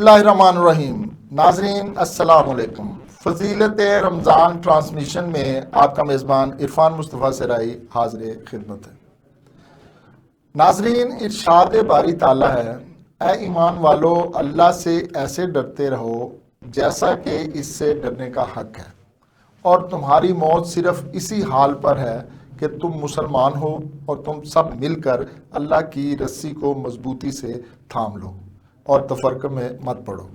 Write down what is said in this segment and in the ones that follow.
اللہ الرحمن الرحیم۔ ناظرین السلام علیکم۔ فضیلت رمضان ٹرانسمیشن میں آپ کا میزبان عرفان مصطفیٰ سرائی حاضر خدمت ہے۔ ناظرین، ارشاد باری تعالیٰ ہے، اے ایمان والو اللہ سے ایسے ڈرتے رہو جیسا کہ اس سے ڈرنے کا حق ہے، اور تمہاری موت صرف اسی حال پر ہے کہ تم مسلمان ہو اور تم سب مل کر اللہ کی رسی کو مضبوطی سے تھام لو اور تفرقے میں مت پڑو۔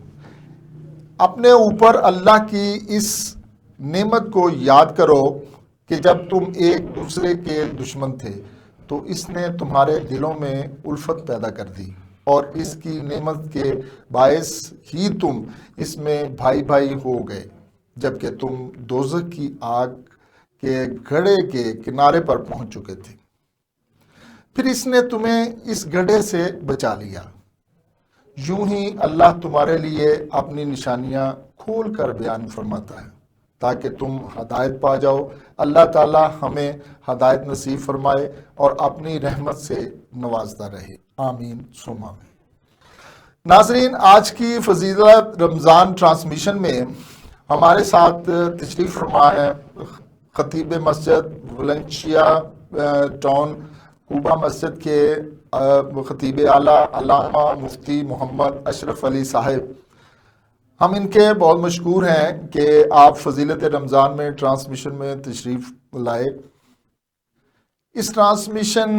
اپنے اوپر اللہ کی اس نعمت کو یاد کرو کہ جب تم ایک دوسرے کے دشمن تھے تو اس نے تمہارے دلوں میں الفت پیدا کر دی، اور اس کی نعمت کے باعث ہی تم اس میں بھائی بھائی ہو گئے، جبکہ تم دوزخ کی آگ کے گڑھے کے کنارے پر پہنچ چکے تھے۔ پھر اس نے تمہیں اس گڑھے سے بچا لیا۔ یوں ہی اللہ تمہارے لیے اپنی نشانیاں کھول کر بیان فرماتا ہے تاکہ تم ہدایت پا جاؤ۔ اللہ تعالی ہمیں ہدایت نصیب فرمائے اور اپنی رحمت سے نوازتا رہے، آمین ثم آمین۔ ناظرین، آج کی فضیلت رمضان ٹرانسمیشن میں ہمارے ساتھ تشریف فرما ہے خطیب مسجد ولنشیا ٹاؤن کوبا مسجد کے خطیب اعلیٰ علامہ مفتی محمد اشرف علی صاحب۔ ہم ان کے بہت مشکور ہیں کہ آپ فضیلت رمضان میں ٹرانسمیشن میں تشریف لائے۔ اس ٹرانسمیشن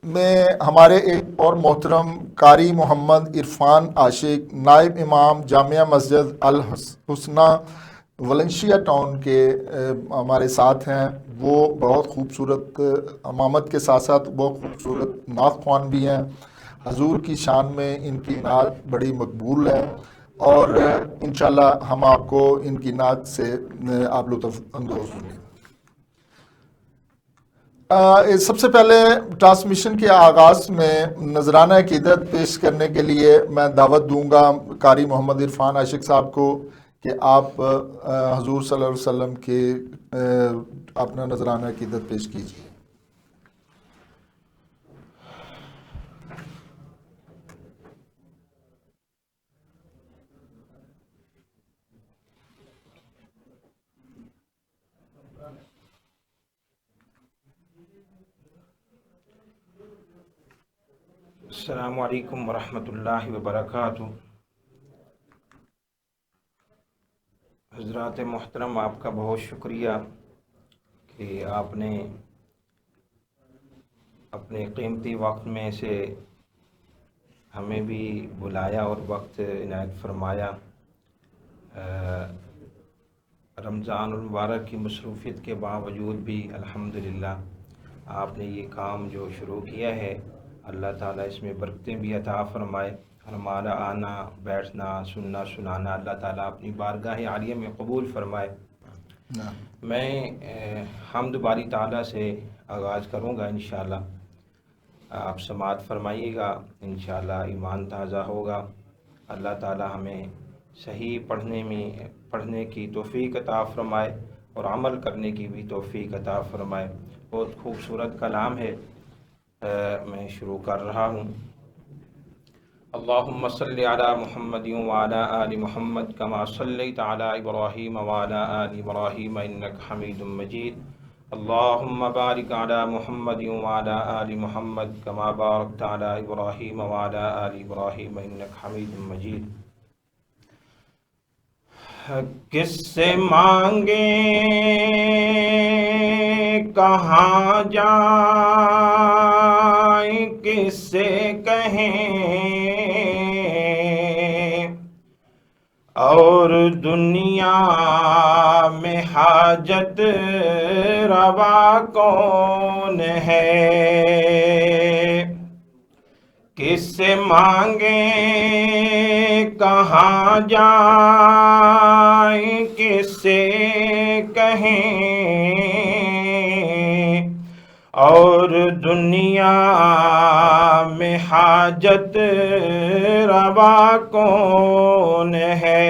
میں ہمارے ایک اور محترم قاری محمد عرفان عاشق، نائب امام جامعہ مسجد الحسنہ ولنشیا ٹاؤن کے ہمارے ساتھ ہیں۔ وہ بہت خوبصورت امامت کے ساتھ ساتھ بہت خوبصورت نعت خوان بھی ہیں۔ حضور کی شان میں ان کی نعت بڑی مقبول ہے، اور انشاءاللہ ہم آپ کو ان کی نعت سے آپ لطف اندوز ہوں گے۔ سب سے پہلے ٹرانسمیشن کے آغاز میں نذرانہ عقیدت پیش کرنے کے لیے میں دعوت دوں گا قاری محمد عرفان عاشق صاحب کو کہ آپ حضور صلی اللہ علیہ وسلم کے اپنا نذرانہ عقیدت پیش کیجیے۔ السلام علیکم ورحمۃ اللہ وبرکاتہ۔ حضرات محترم، آپ کا بہت شکریہ کہ آپ نے اپنے قیمتی وقت میں سے ہمیں بھی بلایا اور وقت عنایت فرمایا۔ رمضان المبارک کی مصروفیت کے باوجود بھی الحمدللہ آپ نے یہ کام جو شروع کیا ہے، اللہ تعالیٰ اس میں برکتیں بھی عطا فرمائے۔ ہمارا آنا بیٹھنا سننا سنانا اللہ تعالیٰ اپنی بارگاہ عالیہ میں قبول فرمائے۔ میں حمد باری تعالیٰ سے آغاز کروں گا انشاءاللہ، آپ سماعت فرمائیے گا، انشاءاللہ ایمان تازہ ہوگا۔ اللہ تعالیٰ ہمیں صحیح پڑھنے کی توفیق عطا فرمائے اور عمل کرنے کی بھی توفیق عطا فرمائے۔ بہت خوبصورت کلام ہے، میں شروع کر رہا ہوں۔ اللہم صلی علی محمد وعلی آل محمد کما صلیت علی ابراہیم وعلی آل ابراہیم انک حمید مجید۔ اللہم بارک علی محمد وعلی آل محمد کما بارکت علی ابراہیم وعلی آل ابراہیم انک حمید مجید۔ کس سے مانگیں کہاں جائیں کس سے کہیں، اور دنیا میں حاجت روا کون ہے۔ کس سے مانگیں کہاں جائیں کس سے کہیں، اور دنیا میں حاجت روا کون ہے۔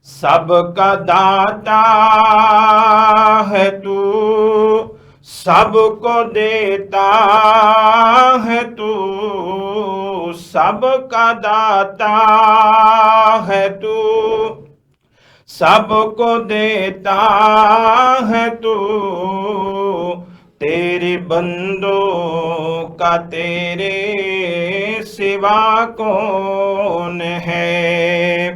سب کا داتا ہے تو سب کو دیتا ہے تو، سب کا داتا ہے تو، سب کو دیتا ہے تو، تیرے بندوں کا تیرے سوا کون ہے؟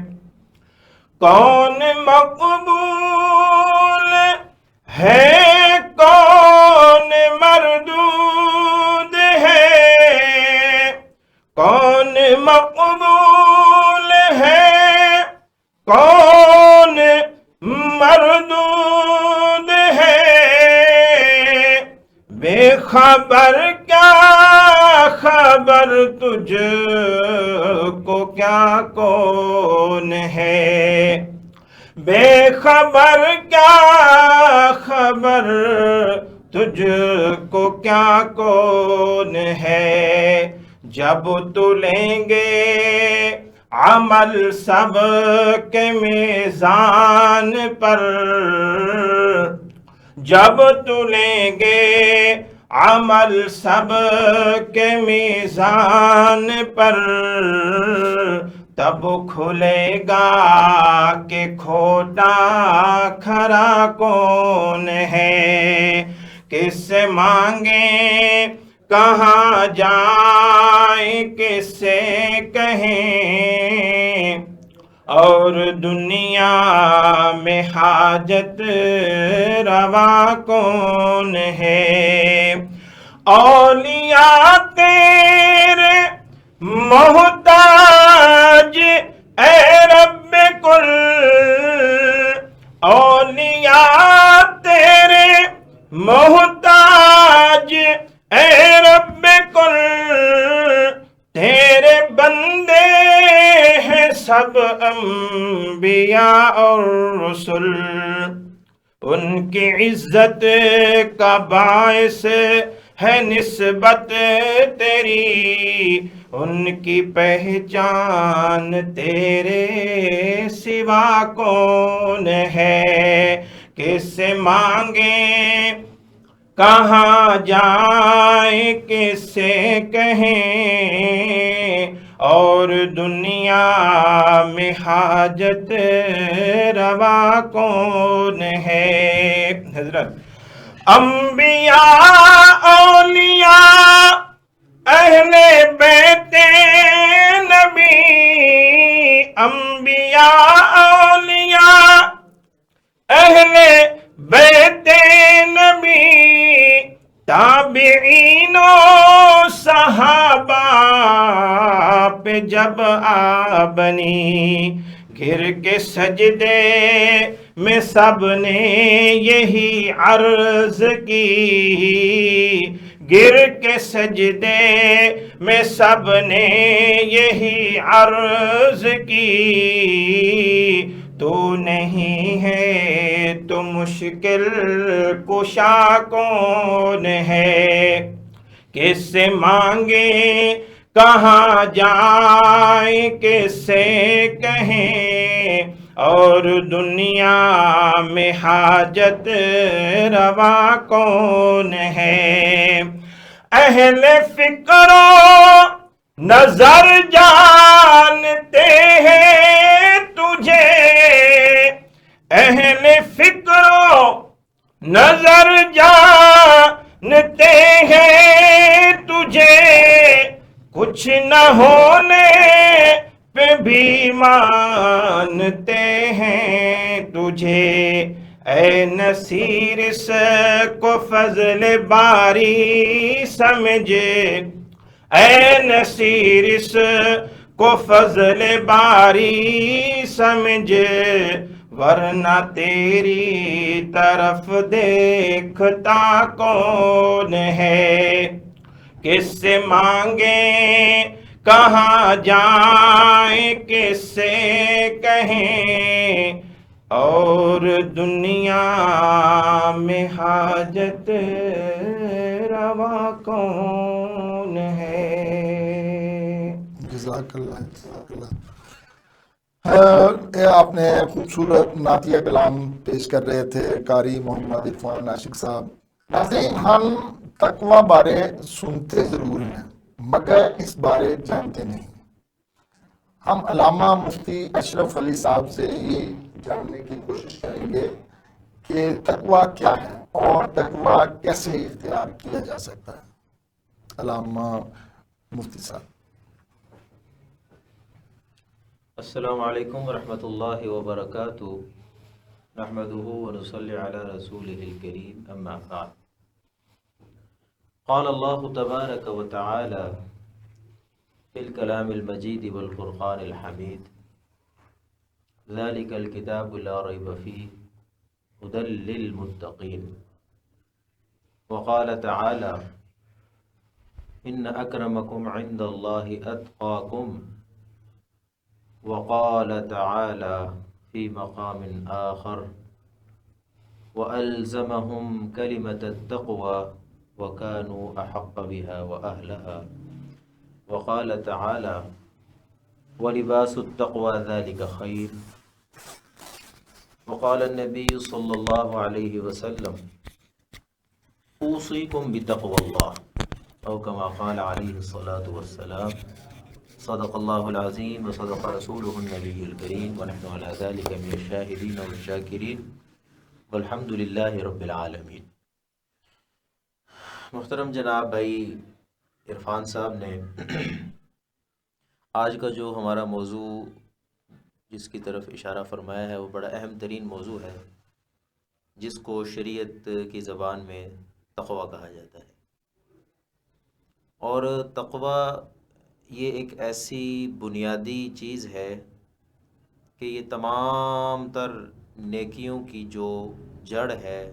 کون مقبول ہے، کون مردود ہے، کون مقبول ہے، کون مردود ہے، بے خبر کیا خبر تجھ کو کیا کون ہے؟ بے خبر کیا خبر تجھ کو کیا کون ہے؟ جب تلیں گے عمل سب کے میزان پر، جب تلیں گے عمل سب کے میزان پر، تب کھلے گا کہ کھوٹا کھرا کون ہے؟ کس سے مانگیں کہاں جائیں، کس سے کہیں، اور دنیا میں حاجت روا کون ہے؟ اولیاء تیرے محتاج اے رب کل، اولیاء تیرے محتاج اے رب کل، تیرے بندے ہیں سب انبیاء اور رسل، ان کی عزت کا باعث ہے نسبت تیری، ان کی پہچان تیرے سوا کون ہے؟ کس سے مانگیں کہاں جائیں، کس سے کہیں، اور دنیا میں حاجت روا کون ہے؟ حضرت انبیاء اولیاء اہل بیت نبی، انبیاء اولیاء اہل بیت نبی، تابعین و صحابہ پہ جب آ بنی، گر کے سجدے میں سب نے یہی عرض کی، گر کے سجدے میں سب نے یہی عرض کی، تو نہیں ہے تو مشکل کشا کون ہے؟ کس سے مانگیں کہاں جائیں، کس سے کہیں، اور دنیا میں حاجت روا کون ہے؟ اہل فکر و نظر جانتے ہیں تجھے، اہل فکر و نظر جانتے ہیں تجھے، کچھ نہ ہونے پہ بھی مانتے ہیں تجھے، اے نصیر اس کو فضل باری سمجھے، اے نصیر اس کو فضل باری سمجھے، ورنہ تیری طرف دیکھتا کون ہے؟ کس سے مانگیں کہاں جائیں، کس سے کہیں، اور دنیا میں حاجت روا کون ہے؟ جزاک اللہ، جزاک اللہ۔ آپ نے خوبصورت نعتیہ کلام پیش کر رہے تھے قاری محمد عرفان عاشق صاحب، ناظرین، ہم تقوی بارے سنتے ضرور ہیں مگر اس بارے جانتے نہیں۔ ہم علامہ مفتی اشرف علی صاحب سے یہ جاننے کی کوشش کریں گے کہ تقوی کیا ہے اور تقوی کیسے اختیار کیا جا سکتا ہے۔ علامہ مفتی صاحب۔ السلام علیکم ورحمۃ اللہ وبرکاتہ، نحمده ونصلی علی رسولہ الکریم، اما بعد۔ قال اللہ تبارک وتعالی فی الکلام المجید والفرقان الحمید، ذلک الکتاب لا ریب فیہ ھدی للمتقین۔ وقال تعالی ان اکرمکم عند اللہ اتقاکم۔ وقال تعالی فی مقام آخر وألزمهم كلمة التقوى وكانوا أحق بها وأهلها۔ وقال تعالی ولباس التقوى ذلك خير۔ وقال النبي صلی اللہ علیہ وسلم اوصیکم بتقوى اللہ، او کما قال علیہ الصلاة والسلام۔ صدق اللہ العظیم وصدق رسولہ النبی الکریم، ونحن علی ذلک من الشاہدین والشاکرین، والحمد للہ رب العالمین۔ محترم جناب بھائی عرفان صاحب نے آج کا جو ہمارا موضوع جس کی طرف اشارہ فرمایا ہے وہ بڑا اہم ترین موضوع ہے، جس کو شریعت کی زبان میں تقویٰ کہا جاتا ہے۔ اور تقویٰ یہ ایک ایسی بنیادی چیز ہے کہ یہ تمام تر نیکیوں کی جو جڑ ہے،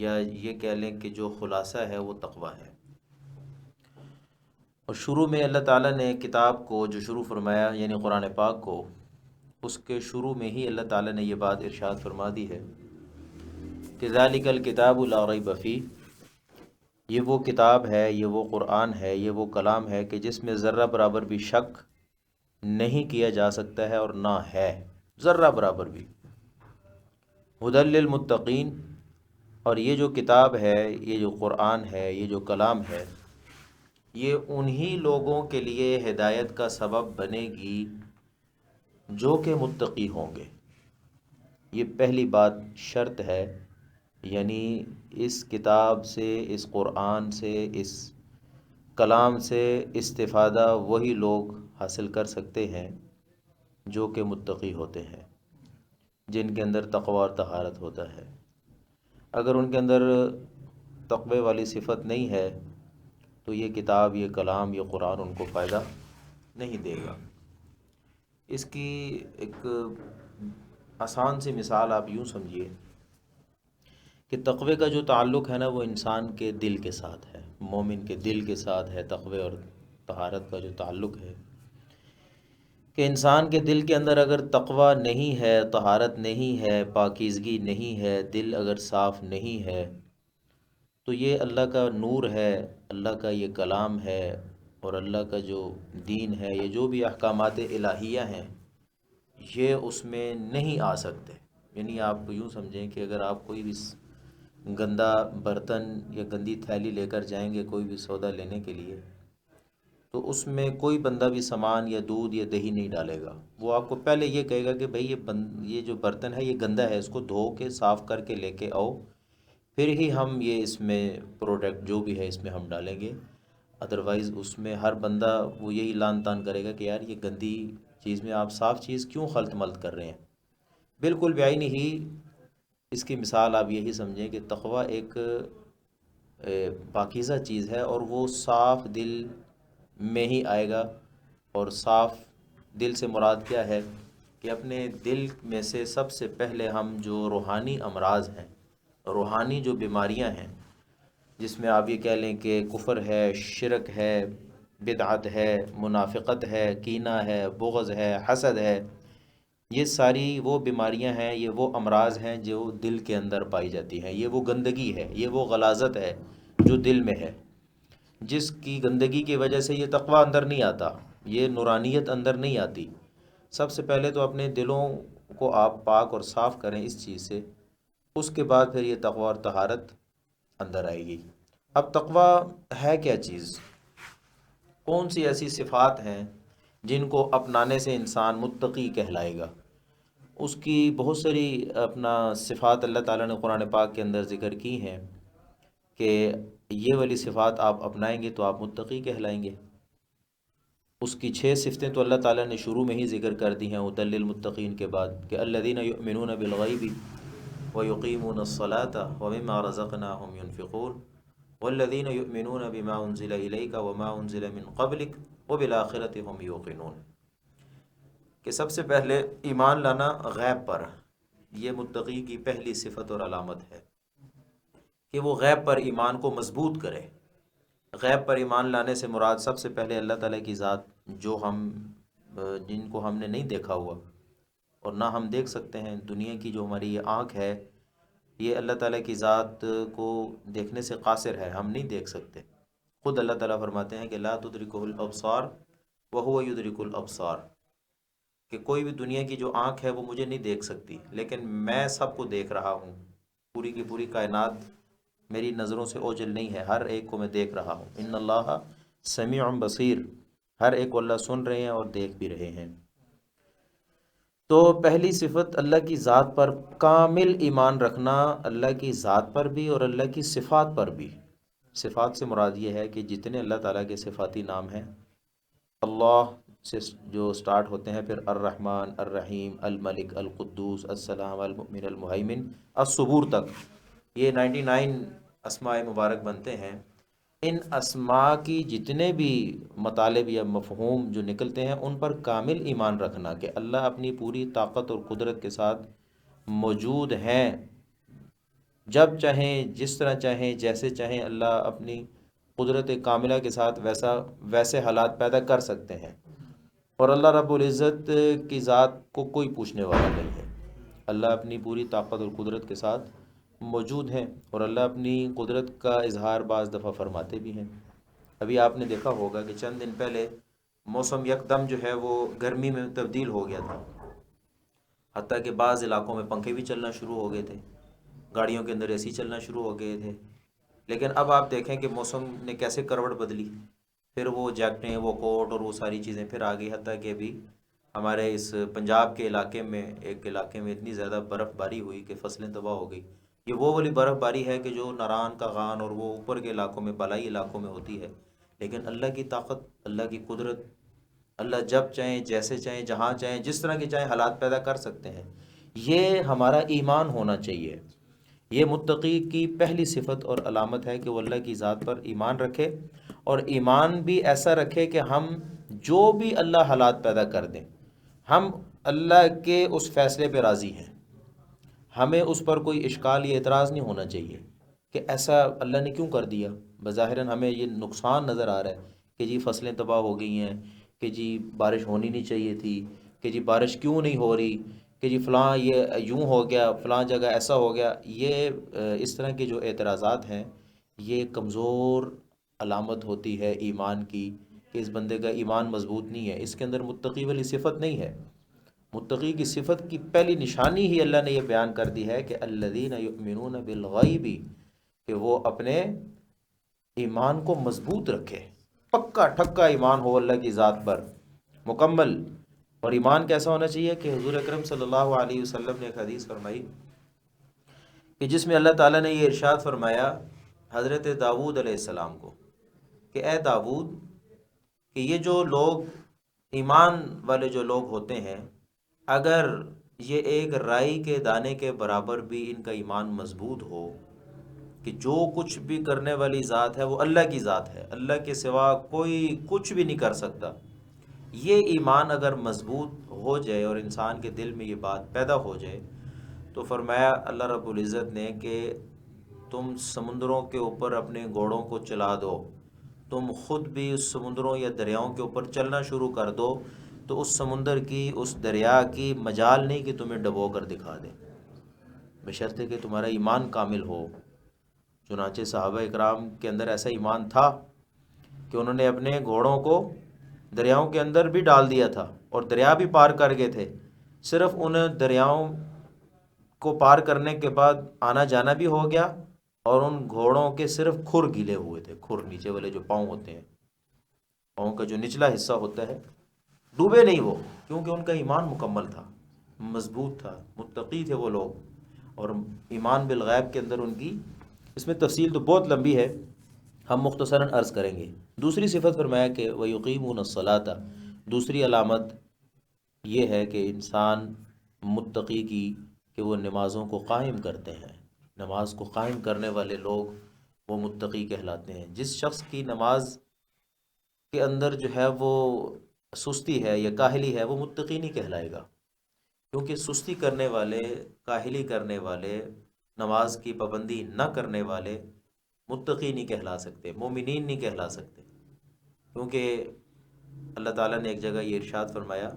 یا یہ کہہ لیں کہ جو خلاصہ ہے، وہ تقویٰ ہے۔ اور شروع میں اللہ تعالیٰ نے کتاب کو جو شروع فرمایا، یعنی قرآن پاک کو، اس کے شروع میں ہی اللہ تعالیٰ نے یہ بات ارشاد فرما دی ہے کہ ذالک الکتاب لا ریب فیہ، یہ وہ کتاب ہے، یہ وہ قرآن ہے، یہ وہ کلام ہے کہ جس میں ذرہ برابر بھی شک نہیں کیا جا سکتا ہے، اور نہ ہے ذرہ برابر بھی۔ ھدی للمتقین، اور یہ جو کتاب ہے، یہ جو قرآن ہے، یہ جو کلام ہے، یہ انہی لوگوں کے لیے ہدایت کا سبب بنے گی جو کہ متقی ہوں گے۔ یہ پہلی بات شرط ہے، یعنی اس کتاب سے، اس قرآن سے، اس کلام سے استفادہ وہی لوگ حاصل کر سکتے ہیں جو کہ متقی ہوتے ہیں، جن کے اندر تقوی اور طہارت ہوتا ہے۔ اگر ان کے اندر تقوی والی صفت نہیں ہے تو یہ کتاب، یہ کلام، یہ قرآن ان کو فائدہ نہیں دے گا۔ اس کی ایک آسان سی مثال آپ یوں سمجھیے کہ تقوی کا جو تعلق ہے نا، وہ انسان کے دل کے ساتھ ہے، مومن کے دل کے ساتھ ہے۔ تقوی اور طہارت کا جو تعلق ہے کہ انسان کے دل کے اندر اگر تقوی نہیں ہے، طہارت نہیں ہے، پاکیزگی نہیں ہے، دل اگر صاف نہیں ہے، تو یہ اللہ کا نور ہے، اللہ کا یہ کلام ہے، اور اللہ کا جو دین ہے، یہ جو بھی احکامات الہیہ ہیں، یہ اس میں نہیں آ سکتے۔ یعنی آپ یوں سمجھیں کہ اگر آپ کوئی بھی گندا برتن یا گندی تھیلی لے کر جائیں گے کوئی بھی سودا لینے کے لیے، تو اس میں کوئی بندہ بھی سامان یا دودھ یا دہی نہیں ڈالے گا۔ وہ آپ کو پہلے یہ کہے گا کہ بھئی یہ جو برتن ہے یہ گندا ہے، اس کو دھو کے صاف کر کے لے کے آؤ، پھر ہی ہم یہ اس میں پروڈکٹ جو بھی ہے اس میں ہم ڈالیں گے۔ ادروائز اس میں ہر بندہ وہ یہی لان تان کرے گا کہ یار یہ گندی چیز میں آپ صاف چیز کیوں خلط ملط کر رہے ہیں۔ بالکل بعینی ہی اس کی مثال آپ یہی سمجھیں کہ تقوی ایک پاکیزہ چیز ہے، اور وہ صاف دل میں ہی آئے گا۔ اور صاف دل سے مراد کیا ہے کہ اپنے دل میں سے سب سے پہلے ہم جو روحانی امراض ہیں، روحانی جو بیماریاں ہیں، جس میں آپ یہ کہہ لیں کہ کفر ہے، شرک ہے، بدعت ہے، منافقت ہے، کینہ ہے، بغض ہے، حسد ہے، یہ ساری وہ بیماریاں ہیں، یہ وہ امراض ہیں جو دل کے اندر پائی جاتی ہیں۔ یہ وہ گندگی ہے، یہ وہ غلاظت ہے جو دل میں ہے، جس کی گندگی کی وجہ سے یہ تقوی اندر نہیں آتا، یہ نورانیت اندر نہیں آتی۔ سب سے پہلے تو اپنے دلوں کو آپ پاک اور صاف کریں اس چیز سے، اس کے بعد پھر یہ تقوی اور طہارت اندر آئے گی۔ اب تقویٰ ہے کیا چیز؟ کون سی ایسی صفات ہیں جن کو اپنانے سے انسان متقی کہلائے گا؟ اس کی بہت ساری صفات اللہ تعالیٰ نے قرآن پاک کے اندر ذکر کی ہیں کہ یہ والی صفات آپ اپنائیں گے تو آپ متقی کہلائیں گے۔ اس کی 6 صفتیں تو اللہ تعالیٰ نے شروع میں ہی ذکر کر دی ہیں ہدی للمتقین کے بعد، کہ الذین یؤمنون بالغیب ویقیمون الصلاة ومما رزقناہم ينفقون والذین یؤمنون بما انزل الیک وما انزل من قبلک وبالآخرۃ هم یوقنون، کہ سب سے پہلے ایمان لانا غیب پر، یہ متقی کی پہلی صفت اور علامت ہے کہ وہ غیب پر ایمان کو مضبوط کرے۔ غیب پر ایمان لانے سے مراد سب سے پہلے اللہ تعالیٰ کی ذات، جن کو ہم نے نہیں دیکھا ہوا اور نہ ہم دیکھ سکتے ہیں۔ دنیا کی جو ہماری یہ آنکھ ہے، یہ اللہ تعالیٰ کی ذات کو دیکھنے سے قاصر ہے، ہم نہیں دیکھ سکتے۔ خود اللہ تعالیٰ فرماتے ہیں کہ لا تدرکہ الابصار وہو یدرک الابصار، کہ کوئی بھی دنیا کی جو آنکھ ہے وہ مجھے نہیں دیکھ سکتی، لیکن میں سب کو دیکھ رہا ہوں۔ پوری کی پوری کائنات میری نظروں سے اوجھل نہیں ہے، ہر ایک کو میں دیکھ رہا ہوں۔ ان اللہ سمیع بصیر، ہر ایک کو اللہ سن رہے ہیں اور دیکھ بھی رہے ہیں۔ تو پہلی صفت اللہ کی ذات پر کامل ایمان رکھنا، اللہ کی ذات پر بھی اور اللہ کی صفات پر بھی۔ صفات سے مراد یہ ہے کہ جتنے اللہ تعالیٰ کے صفاتی نام ہیں، اللہ سے جو سٹارٹ ہوتے ہیں، پھر الرحمن، الرحیم، الملک، القدوس، السلام، المؤمن، المہیمن، الصبور تک، یہ 99 اسماء مبارک بنتے ہیں۔ ان اسماء کی جتنے بھی مطالب یا مفہوم جو نکلتے ہیں، ان پر کامل ایمان رکھنا کہ اللہ اپنی پوری طاقت اور قدرت کے ساتھ موجود ہیں، جب چاہیں، جس طرح چاہیں، جیسے چاہیں، اللہ اپنی قدرت کاملہ کے ساتھ ویسے حالات پیدا کر سکتے ہیں۔ اور اللہ رب العزت کی ذات کو کوئی پوچھنے والا نہیں ہے۔ اللہ اپنی پوری طاقت اور قدرت کے ساتھ موجود ہیں، اور اللہ اپنی قدرت کا اظہار بعض دفعہ فرماتے بھی ہیں۔ ابھی آپ نے دیکھا ہوگا کہ چند دن پہلے موسم یکدم جو ہے وہ گرمی میں تبدیل ہو گیا تھا، حتیٰ کہ بعض علاقوں میں پنکھے بھی چلنا شروع ہو گئے تھے، گاڑیوں کے اندر اے سی چلنا شروع ہو گئے تھے۔ لیکن اب آپ دیکھیں کہ موسم نے کیسے کروٹ بدلی، پھر وہ جیکٹیں، وہ کوٹ اور وہ ساری چیزیں پھر آ گئی، حتیٰ کہ ابھی ہمارے اس پنجاب کے علاقے میں ایک علاقے میں اتنی زیادہ برف باری ہوئی کہ فصلیں تباہ ہو گئی۔ یہ وہ والی برف باری ہے کہ جو ناران کا غان اور وہ اوپر کے علاقوں میں، بالائی علاقوں میں ہوتی ہے۔ لیکن اللہ کی طاقت، اللہ کی قدرت، اللہ جب چاہیں، جیسے چاہیں، جہاں چاہیں، جس طرح کے چاہیں حالات پیدا کر سکتے ہیں۔ یہ ہمارا ایمان ہونا چاہیے۔ یہ متقی کی پہلی صفت اور علامت ہے کہ وہ اللہ کی ذات پر ایمان رکھے، اور ایمان بھی ایسا رکھے کہ ہم جو بھی اللہ حالات پیدا کر دیں، ہم اللہ کے اس فیصلے پہ راضی ہیں۔ ہمیں اس پر کوئی اشکال یا اعتراض نہیں ہونا چاہیے کہ ایسا اللہ نے کیوں کر دیا۔ بظاہراً ہمیں یہ نقصان نظر آ رہا ہے کہ جی فصلیں تباہ ہو گئی ہیں، کہ جی بارش ہونی نہیں چاہیے تھی، کہ جی بارش کیوں نہیں ہو رہی، کہ جی فلاں یہ یوں ہو گیا، فلاں جگہ ایسا ہو گیا۔ یہ اس طرح کے جو اعتراضات ہیں، یہ کمزور علامت ہوتی ہے ایمان کی، کہ اس بندے کا ایمان مضبوط نہیں ہے، اس کے اندر متقی والی صفت نہیں ہے۔ متقی کی صفت کی پہلی نشانی ہی اللہ نے یہ بیان کر دی ہے کہ الذین یؤمنون بالغیب، کہ وہ اپنے ایمان کو مضبوط رکھے، پکا ٹھکا ایمان ہو اللہ کی ذات پر مکمل۔ اور ایمان کیسا ہونا چاہیے کہ حضور اکرم صلی اللہ علیہ وسلم نے ایک حدیث فرمائی کہ جس میں اللہ تعالیٰ نے یہ ارشاد فرمایا حضرت داؤد علیہ السلام کو کہ اے داؤد، کہ یہ جو لوگ ایمان والے جو لوگ ہوتے ہیں، اگر یہ ایک رائی کے دانے کے برابر بھی ان کا ایمان مضبوط ہو کہ جو کچھ بھی کرنے والی ذات ہے وہ اللہ کی ذات ہے، اللہ کے سوا کوئی کچھ بھی نہیں کر سکتا، یہ ایمان اگر مضبوط ہو جائے اور انسان کے دل میں یہ بات پیدا ہو جائے، تو فرمایا اللہ رب العزت نے کہ تم سمندروں کے اوپر اپنے گھوڑوں کو چلا دو، تم خود بھی اس سمندروں یا دریاؤں کے اوپر چلنا شروع کر دو، تو اس سمندر کی، اس دریا کی مجال نہیں کہ تمہیں ڈبو کر دکھا دے، بشرطے کہ تمہارا ایمان کامل ہو۔ چنانچہ صحابہ اکرام کے اندر ایسا ایمان تھا کہ انہوں نے اپنے گھوڑوں کو دریاؤں کے اندر بھی ڈال دیا تھا اور دریا بھی پار کر گئے تھے۔ صرف ان دریاؤں کو پار کرنے کے بعد آنا جانا بھی ہو گیا اور ان گھوڑوں کے صرف کھر گیلے ہوئے تھے، کھر نیچے والے جو پاؤں ہوتے ہیں، پاؤں کا جو نچلا حصہ ہوتا ہے، ڈوبے نہیں وہ، کیونکہ ان کا ایمان مکمل تھا، مضبوط تھا، متقی تھے وہ لوگ، اور ایمان بالغیب کے اندر ان کی، اس میں تفصیل تو بہت لمبی ہے، ہم مختصراً عرض کریں گے۔ دوسری صفت فرمایا کہ وَيُقِيمُونَ الصَّلَاةَ، دوسری علامت یہ ہے کہ انسان متقی کی کہ وہ نمازوں کو قائم کرتے ہیں، نماز کو قائم کرنے والے لوگ وہ متقی کہلاتے ہیں۔ جس شخص کی نماز کے اندر جو ہے وہ سستی ہے یا کاہلی ہے، وہ متقی نہیں کہلائے گا، کیونکہ سستی کرنے والے، کاہلی کرنے والے، نماز کی پابندی نہ کرنے والے متقی نہیں کہلا سکتے، مومنین نہیں کہلا سکتے، کیونکہ اللہ تعالیٰ نے ایک جگہ یہ ارشاد فرمایا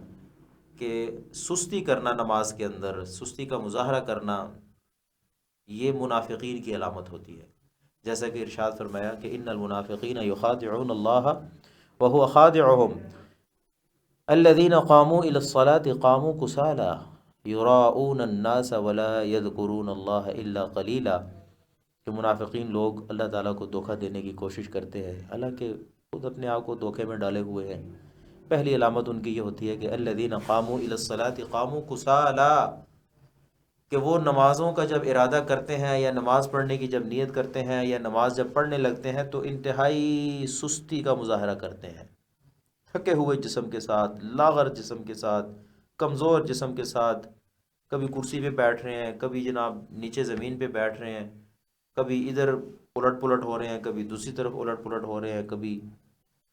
کہ سستی کرنا نماز کے اندر، سستی کا مظاہرہ کرنا، یہ منافقین کی علامت ہوتی ہے، جیسا کہ ارشاد فرمایا کہ ان المنافقین یخادعون اللہ وهو خادعهم الذین قاموا الی الصلاة قاموا کسالی یراؤون الناس ولا یذکرون اللہ الا قلیلا، کہ منافقین لوگ اللہ تعالیٰ کو دھوکہ دینے کی کوشش کرتے ہیں، حالانکہ خود اپنے آپ کو دھوکے میں ڈالے ہوئے ہیں۔ پہلی علامت ان کی یہ ہوتی ہے کہ الذین قاموا الی الصلاة قاموا کسالی، کہ وہ نمازوں کا جب ارادہ کرتے ہیں یا نماز پڑھنے کی جب نیت کرتے ہیں یا نماز جب پڑھنے لگتے ہیں تو انتہائی سستی کا مظاہرہ کرتے ہیں، تھکے ہوئے جسم کے ساتھ، لاغر جسم کے ساتھ، کمزور جسم کے ساتھ، کبھی کرسی پہ بیٹھ رہے ہیں، کبھی جناب نیچے زمین پہ بیٹھ رہے ہیں، کبھی ادھر الٹ پلٹ ہو رہے ہیں، کبھی دوسری طرف الٹ پلٹ ہو رہے ہیں، کبھی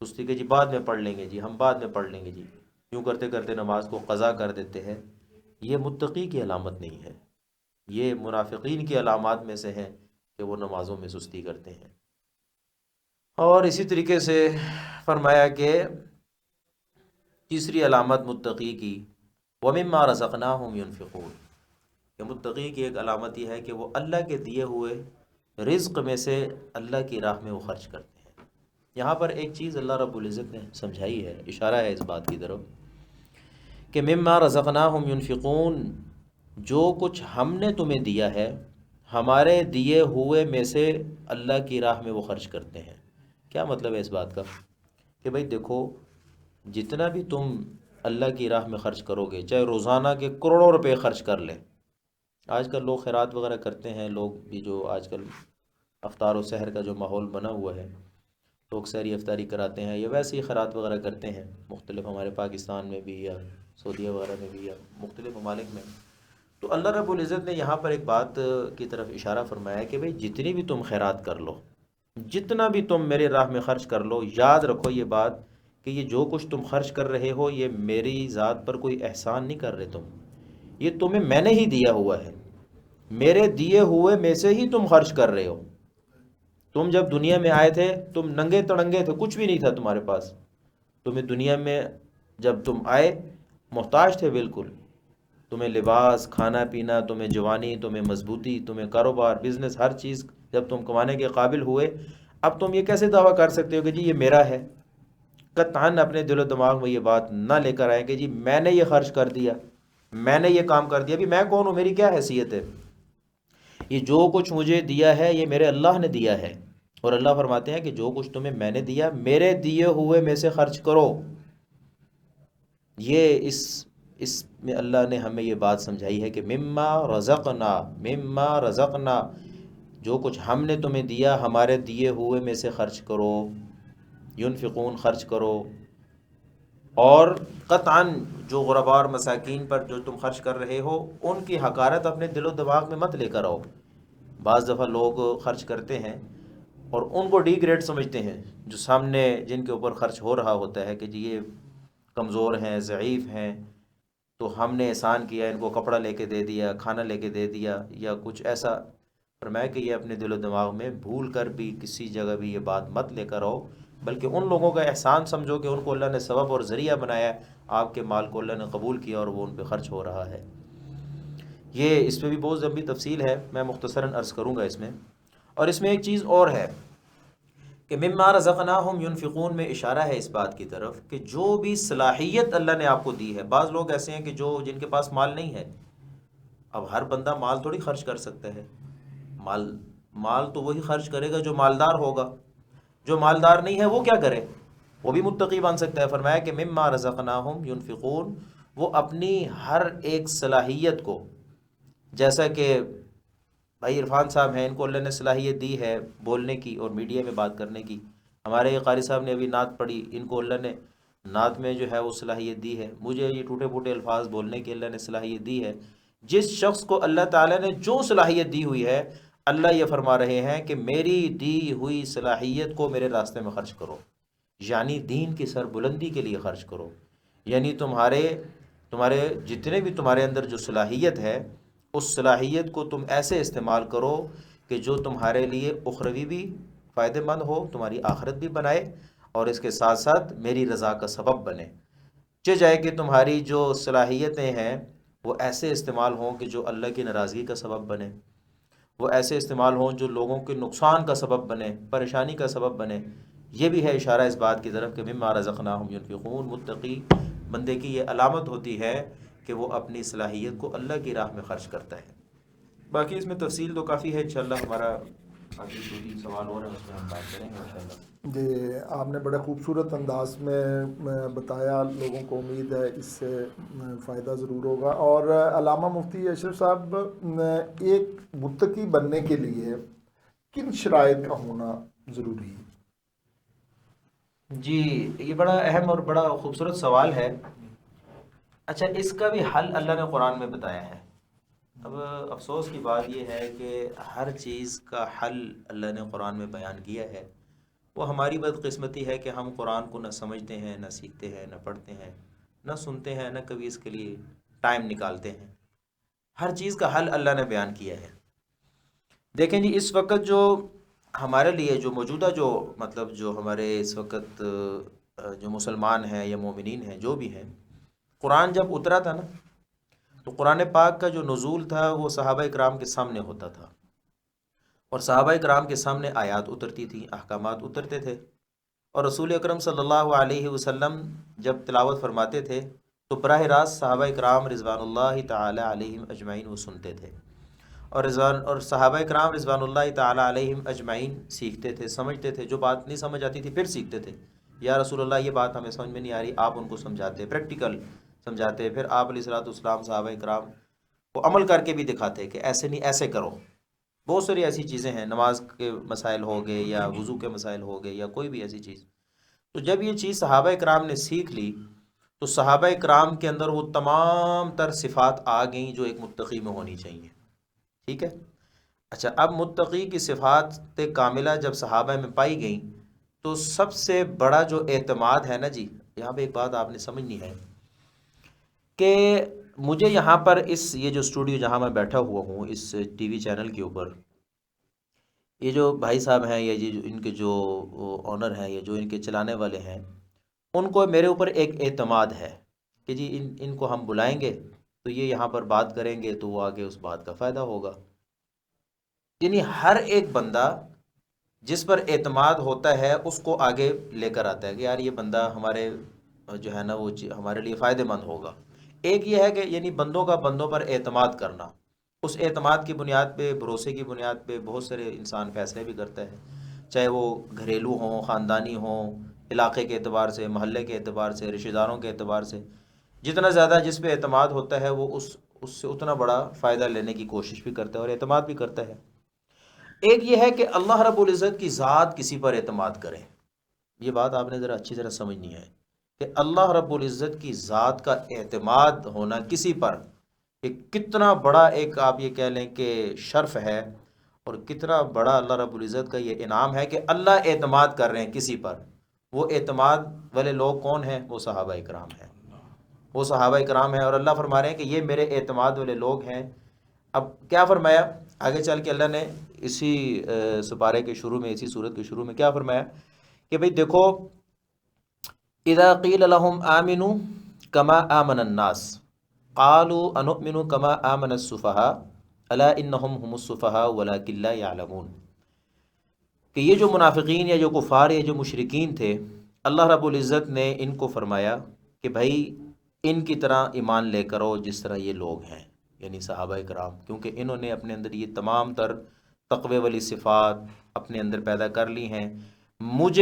سستی کے جی بعد میں پڑھ لیں گے جی، ہم بعد میں پڑھ لیں گے جی، یوں کرتے کرتے نماز کو قضا کر دیتے ہیں۔ یہ متقی کی علامت نہیں ہے، یہ منافقین کی علامات میں سے ہے کہ وہ نمازوں میں سستی کرتے ہیں۔ اور اسی طریقے سے فرمایا کہ تیسری علامت متقی کی وَمِمَّا رَزَقْنَاهُمْ يُنْفِقُونَ، کہ متقی کی ایک علامت یہ ہے کہ وہ اللہ کے دیے ہوئے رزق میں سے اللہ کی راہ میں وہ خرچ کرتے ہیں۔ یہاں پر ایک چیز اللہ رب العزت نے سمجھائی ہے، اشارہ ہے اس بات کی طرف کہ مما رزقناہم ينفقون، جو کچھ ہم نے تمہیں دیا ہے ہمارے دیے ہوئے میں سے اللہ کی راہ میں وہ خرچ کرتے ہیں۔ کیا مطلب ہے اس بات کا؟ کہ بھئی دیکھو، جتنا بھی تم اللہ کی راہ میں خرچ کرو گے، چاہے روزانہ کے کروڑوں روپے خرچ کر لیں، آج کل لوگ خیرات وغیرہ کرتے ہیں، لوگ بھی جو آج کل افطار و سحر کا جو ماحول بنا ہوا ہے، لوگ سحری افطاری کراتے ہیں یا ویسے ہی خیرات وغیرہ کرتے ہیں، مختلف ہمارے پاکستان میں بھی یا سعودیہ وغیرہ میں بھی یا مختلف ممالک میں۔ تو اللہ رب العزت نے یہاں پر ایک بات کی طرف اشارہ فرمایا کہ بھئی جتنی بھی تم خیرات کر لو، جتنا بھی تم میرے راہ میں خرچ کر لو، یاد رکھو یہ بات کہ یہ جو کچھ تم خرچ کر رہے ہو یہ میری ذات پر کوئی احسان نہیں کر رہے تم، یہ تمہیں میں نے ہی دیا ہوا ہے، میرے دیے ہوئے میں سے ہی تم خرچ کر رہے ہو۔ تم جب دنیا میں آئے تھے تم ننگے تڑنگے تھے، کچھ بھی نہیں تھا تمہارے پاس، تمہیں دنیا میں جب تم آئے محتاج تھے بالکل، تمہیں لباس، کھانا پینا، تمہیں جوانی، تمہیں مضبوطی، تمہیں کاروبار، بزنس، ہر چیز جب تم کمانے کے قابل ہوئے، اب تم یہ کیسے دعویٰ کر سکتے ہو کہ جی یہ میرا ہے؟ قطعاً اپنے دل و دماغ میں یہ بات نہ لے کر آئے کہ جی میں نے یہ خرچ کر دیا، میں نے یہ کام کر دیا، ابھی میں کون ہوں، میری کیا حیثیت ہے؟ یہ جو کچھ مجھے دیا ہے یہ میرے اللہ نے دیا ہے، اور اللہ فرماتے ہیں کہ جو کچھ تمہیں میں نے دیا میرے دیے ہوئے میں سے خرچ کرو۔ یہ اس میں اللہ نے ہمیں یہ بات سمجھائی ہے کہ مما رزقنا، جو کچھ ہم نے تمہیں دیا ہمارے دیے ہوئے میں سے خرچ کرو، ينفقون، خرچ کرو، اور قطعاً جو غرباء اور مساکین پر جو تم خرچ کر رہے ہو ان کی حقارت اپنے دل و دماغ میں مت لے کر آؤ۔ بعض دفعہ لوگ خرچ کرتے ہیں اور ان کو ڈی گریڈ سمجھتے ہیں، جو سامنے جن کے اوپر خرچ ہو رہا ہوتا ہے کہ جی یہ کمزور ہیں، ضعیف ہیں، تو ہم نے احسان کیا، ان کو کپڑا لے کے دے دیا، کھانا لے کے دے دیا یا کچھ ایسا۔ فرمایا کہ یہ اپنے دل و دماغ میں بھول کر بھی کسی جگہ بھی یہ بات مت لے کر آؤ، بلکہ ان لوگوں کا احسان سمجھو کہ ان کو اللہ نے سبب اور ذریعہ بنایا ہے، آپ کے مال کو اللہ نے قبول کیا اور وہ ان پہ خرچ ہو رہا ہے۔ یہ اس پہ بھی بہت لمبی تفصیل ہے، میں مختصراً عرض کروں گا اس میں۔ اور اس میں ایک چیز اور ہے کہ مما رزقناہم ينفقون میں اشارہ ہے اس بات کی طرف کہ جو بھی صلاحیت اللہ نے آپ کو دی ہے، بعض لوگ ایسے ہیں کہ جن کے پاس مال نہیں ہے، اب ہر بندہ مال تھوڑی خرچ کر سکتا ہے، مال مال تو وہی خرچ کرے گا جو مالدار ہوگا، جو مالدار نہیں ہے وہ کیا کرے؟ وہ بھی متقی بن سکتا ہے۔ فرمایا کہ مما رزقناہم ينفقون، وہ اپنی ہر ایک صلاحیت کو، جیسا کہ بھائی عرفان صاحب ہیں، ان کو اللہ نے صلاحیت دی ہے بولنے کی اور میڈیا میں بات کرنے کی۔ ہمارے قاری صاحب نے ابھی نعت پڑھی، ان کو اللہ نے نعت میں جو ہے وہ صلاحیت دی ہے۔ مجھے یہ ٹوٹے پھوٹے الفاظ بولنے کی اللہ نے صلاحیت دی ہے۔ جس شخص کو اللہ تعالیٰ نے جو صلاحیت دی ہوئی ہے، اللہ یہ فرما رہے ہیں کہ میری دی ہوئی صلاحیت کو میرے راستے میں خرچ کرو، یعنی دین کی سربلندی کے لیے خرچ کرو۔ یعنی تمہارے جتنے بھی تمہارے اندر جو صلاحیت ہے، اس صلاحیت کو تم ایسے استعمال کرو کہ جو تمہارے لیے اخروی بھی فائدہ مند ہو، تمہاری آخرت بھی بنائے، اور اس کے ساتھ ساتھ میری رضا کا سبب بنے۔ جائے کہ تمہاری جو صلاحیتیں ہیں وہ ایسے استعمال ہوں کہ جو اللہ کی ناراضگی کا سبب بنے، وہ ایسے استعمال ہوں جو لوگوں کے نقصان کا سبب بنے، پریشانی کا سبب بنے۔ یہ بھی ہے اشارہ اس بات کی طرف کہ مما رزقناہم ينفقون۔ متقی بندے کی یہ علامت ہوتی ہے کہ وہ اپنی صلاحیت کو اللہ کی راہ میں خرچ کرتا ہے۔ باقی اس میں تفصیل تو کافی ہے، انشاءاللہ ہمارا آگے جو بھی سوال ہو رہا ہے اس میں ہم بات کریں گے انشاءاللہ۔ جی، آپ نے بڑے خوبصورت انداز میں بتایا، لوگوں کو امید ہے اس سے فائدہ ضرور ہوگا۔ اور علامہ مفتی اشرف صاحب، ایک متقی بننے کے لیے کن شرائط کا ہونا ضروری ہے؟ جی، یہ بڑا اہم اور بڑا خوبصورت سوال ہے۔ اچھا، اس کا بھی حل اللہ نے قرآن میں بتایا ہے۔ اب افسوس کی بات یہ ہے کہ ہر چیز کا حل اللہ نے قرآن میں بیان کیا ہے۔ وہ ہماری بدقسمتی ہے کہ ہم قرآن کو نہ سمجھتے ہیں، نہ سیکھتے ہیں، نہ پڑھتے ہیں، نہ سنتے ہیں، نہ کبھی اس کے لیے ٹائم نکالتے ہیں۔ ہر چیز کا حل اللہ نے بیان کیا ہے۔ دیکھیں جی، اس وقت جو ہمارے لیے جو موجودہ جو ہمارے اس وقت جو مسلمان ہیں یا مومنین ہیں، جو بھی ہیں، قرآن جب اترا تھا نا، تو قرآن پاک کا جو نزول تھا وہ صحابہ اکرام کے سامنے ہوتا تھا، اور صحابہ اکرام کے سامنے آیات اترتی تھیں، احکامات اترتے تھے، اور رسول اکرم صلی اللہ علیہ وسلم جب تلاوت فرماتے تھے تو براہ راست صحابہ اکرام رضوان اللہ تعالی علیہم اجمعین وہ سنتے تھے، اور صحابہ اکرام رضوان اللہ تعالی علیہم اجمعین سیکھتے تھے، سمجھتے تھے، جو بات نہیں سمجھ آتی تھی پھر سیکھتے تھے۔ یا رسول اللہ، یہ بات ہمیں سمجھ میں نہیں آ رہی، آپ ان کو سمجھاتے، پریکٹیکل سمجھاتے، پھر آپ علیہ الصلوۃ والسلام صحابہ اکرام کو عمل کر کے بھی دکھاتے کہ ایسے نہیں، ایسے کرو۔ بہت ساری ایسی چیزیں ہیں، نماز کے مسائل ہو گئے یا وضو کے مسائل ہو گئے یا کوئی بھی ایسی چیز۔ تو جب یہ چیز صحابہ اکرام نے سیکھ لی تو صحابہ اکرام کے اندر وہ تمام تر صفات آ گئیں جو ایک متقی میں ہونی چاہیے۔ ٹھیک ہے؟ اچھا، اب متقی کی صفات کاملہ جب صحابہ میں پائی گئیں تو سب سے بڑا جو اعتماد ہے نا جی، یہاں پہ ایک بات آپ نے سمجھنی ہے کہ مجھے یہاں پر یہ جو اسٹوڈیو جہاں میں بیٹھا ہوا ہوں، اس ٹی وی چینل کے اوپر، یہ جو بھائی صاحب ہیں یا یہ ان کے جو آنر ہیں یا جو ان کے چلانے والے ہیں، ان کو میرے اوپر ایک اعتماد ہے کہ جی ان کو ہم بلائیں گے تو یہ یہاں پر بات کریں گے تو وہ آگے اس بات کا فائدہ ہوگا۔ یعنی ہر ایک بندہ جس پر اعتماد ہوتا ہے اس کو آگے لے کر آتا ہے کہ یار یہ بندہ ہمارے جو ہے نا وہ ہمارے لیے فائدہ مند ہوگا۔ ایک یہ ہے کہ یعنی بندوں کا بندوں پر اعتماد کرنا، اس اعتماد کی بنیاد پہ، بھروسے کی بنیاد پہ بہت سارے انسان فیصلے بھی کرتا ہے، چاہے وہ گھریلو ہوں، خاندانی ہوں، علاقے کے اعتبار سے، محلے کے اعتبار سے، رشتہ داروں کے اعتبار سے۔ جتنا زیادہ جس پہ اعتماد ہوتا ہے وہ اس سے اتنا بڑا فائدہ لینے کی کوشش بھی کرتا ہے اور اعتماد بھی کرتا ہے۔ ایک یہ ہے کہ اللہ رب العزت کی ذات کسی پر اعتماد کرے، یہ بات آپ نے ذرا اچھی طرح سمجھنی ہے کہ اللہ رب العزت کی ذات کا اعتماد ہونا کسی پر کہ کتنا بڑا ایک آپ یہ کہہ لیں کہ شرف ہے، اور کتنا بڑا اللہ رب العزت کا یہ انعام ہے کہ اللہ اعتماد کر رہے ہیں کسی پر۔ وہ اعتماد والے لوگ کون ہیں؟ وہ صحابہ اکرام ہیں، وہ صحابہ اکرام ہیں، اور اللہ فرما رہے ہیں کہ یہ میرے اعتماد والے لوگ ہیں۔ اب کیا فرمایا آگے چل کے اللہ نے اسی سپارے کے شروع میں، اسی سورت کے شروع میں کیا فرمایا کہ بھئی دیکھو، اذا قیل لهم آمنوا کما آمن الناس قالوا انؤمن کما آمن السفہاء الا انہم هم السفہاء ولکن لا یعلمون، کہ یہ جو منافقین یا جو کفار یا جو مشرکین تھے، اللہ رب العزت نے ان کو فرمایا کہ بھائی ان کی طرح ایمان لے کرو جس طرح یہ لوگ ہیں، یعنی صحابہ کرام، کیونکہ انہوں نے اپنے اندر یہ تمام تر تقوی والی صفات اپنے اندر پیدا کر لی ہیں، مجھ